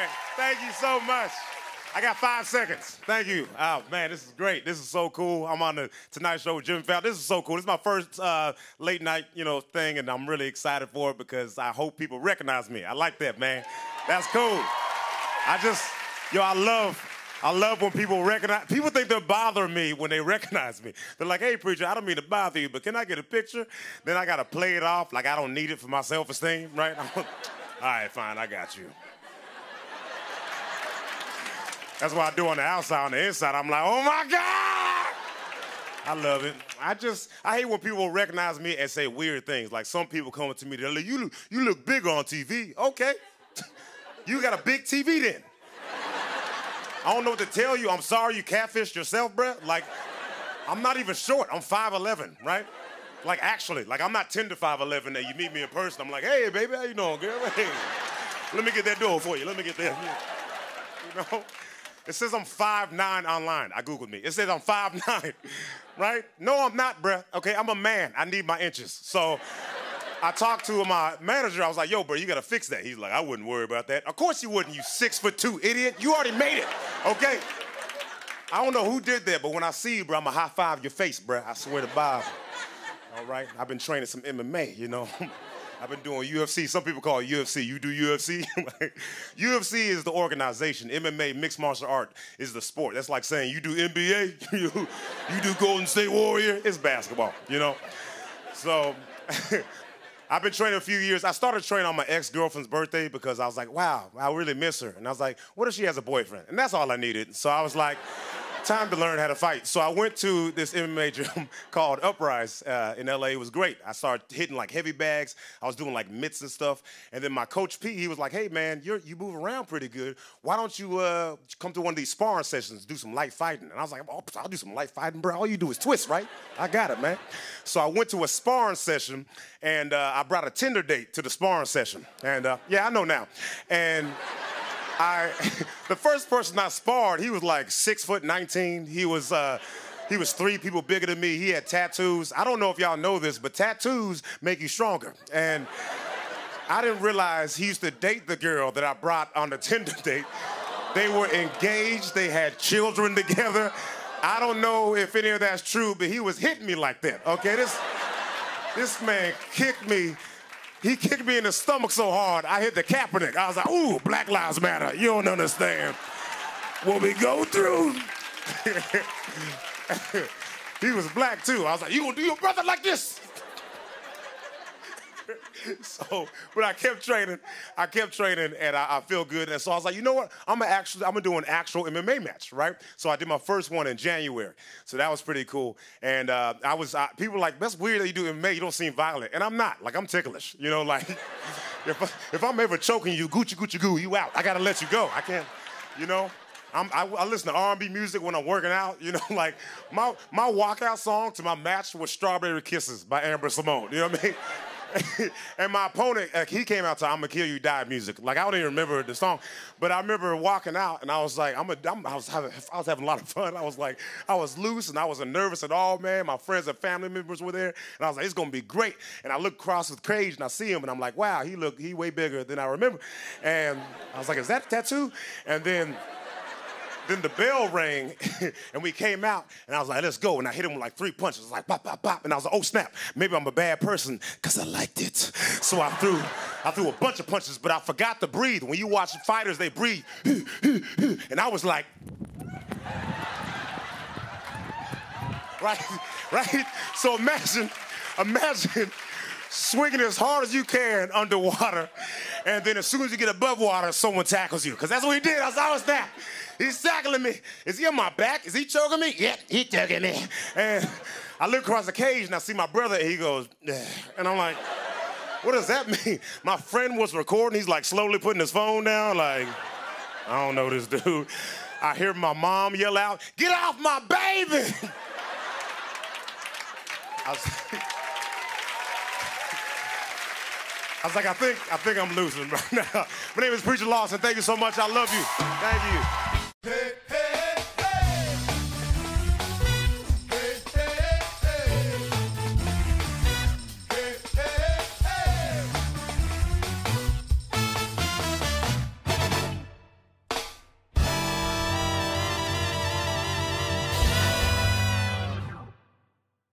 right. Thank you so much. I got 5 seconds. Thank you. Oh, man, this is great. This is so cool. I'm on the Tonight Show with Jimmy Fallon. This is so cool. This is my first late night, thing, and I'm really excited for it because I hope people recognize me. I like that, man. That's cool. I love when people recognize. People think they're bothering me when they recognize me. They're like, hey, preacher, I don't mean to bother you, but can I get a picture? Then I got to play it off like I don't need it for my self-esteem, right? All right, fine, I got you. That's what I do on the outside. On the inside, I'm like, oh, my God! I love it. I hate when people recognize me and say weird things. Like some people come up to me, they're like, you look bigger on TV. Okay. You got a big TV then. I don't know what to tell you. I'm sorry you catfished yourself, bruh. Like, I'm not even short. I'm 5'11", right? Like, actually, like, I'm not 10 to 5'11", and you meet me in person. I'm like, hey, baby, how you doing, girl? Hey, let me get that door for you. Let me get that. You know? It says I'm 5'9" online. I Googled me. It says I'm 5'9", right? No, I'm not, bruh. Okay, I'm a man. I need my inches. So I talked to my manager. I was like, yo, bro, you got to fix that. He's like, I wouldn't worry about that. Of course you wouldn't, you 6'2", idiot. You already made it, okay? I don't know who did that, but when I see you, bro, I'm going to high-five your face, bro. I swear to Bob. All right? I've been training some MMA, I've been doing UFC. Some people call it UFC. You do UFC? UFC is the organization. MMA, mixed martial art, is the sport. That's like saying you do NBA, you do Golden State Warrior. It's basketball, So I've been training a few years. I started training on my ex-girlfriend's birthday because I was like, wow, I really miss her. And I was like, what if she has a boyfriend? And that's all I needed. So I was like, time to learn how to fight. So I went to this MMA gym called Uprise in LA. It was great. I started hitting like heavy bags. I was doing like mitts and stuff. And then my coach Pete, he was like, hey man, you move around pretty good. Why don't you come to one of these sparring sessions, do some light fighting? And I was like, oh, I'll do some light fighting, bro. All you do is twist, right? I got it, man. So I went to a sparring session and I brought a Tinder date to the sparring session. And yeah, I know now. And the first person I sparred, he was like 6'19". He was 3 people bigger than me. He had tattoos. I don't know if y'all know this, but tattoos make you stronger. And I didn't realize he used to date the girl that I brought on the Tinder date. They were engaged. They had children together. I don't know if any of that's true, but he was hitting me like that, okay? This man kicked me. He kicked me in the stomach so hard, I hit the Kaepernick. I was like, ooh, Black Lives Matter. You don't understand what we go through. He was black, too. I was like, you gonna do your brother like this? So, but I kept training, and I feel good. And so I was like, you know what? I'm gonna do an actual MMA match, right? So I did my first one in January. So that was pretty cool. And people were like, that's weird that you do MMA. You don't seem violent. And I'm not. Like, I'm ticklish. Like, if I'm ever choking you, Gucci, Gucci, goo, you out. I gotta let you go. I can't, I listen to R&B music when I'm working out. Like, my walkout song to my match was Strawberry Kisses by Amber Simone. You know what I mean? And my opponent, he came out to I'ma Kill You Die music. Like, I don't even remember the song, but I remember walking out and I was like, I was having a lot of fun. I was loose and I wasn't nervous at all, man. My friends and family members were there, and I was like, it's gonna be great. And I look across with Cage and I see him and I'm like, wow, he way bigger than I remember. And I was like, is that a tattoo? And then the bell rang, and we came out, and I was like, let's go. And I hit him with like 3 punches, like pop, pop, pop. And I was like, oh, snap, maybe I'm a bad person, because I liked it. So I threw a bunch of punches, but I forgot to breathe. When you watch fighters, they breathe. And I was like, right? So imagine swinging as hard as you can underwater, and then as soon as you get above water, someone tackles you. Because that's what he did. I was like, oh, snap. He's tackling me. Is he on my back? Is he choking me? Yeah, he's choking me. And I look across the cage and I see my brother and he goes, and I'm like, what does that mean? My friend was recording. He's like slowly putting his phone down. Like, I don't know this dude. I hear my mom yell out, get off my baby. I was like, I think I'm losing right now. My name is Preacher Lawson. Thank you so much. I love you. Thank you.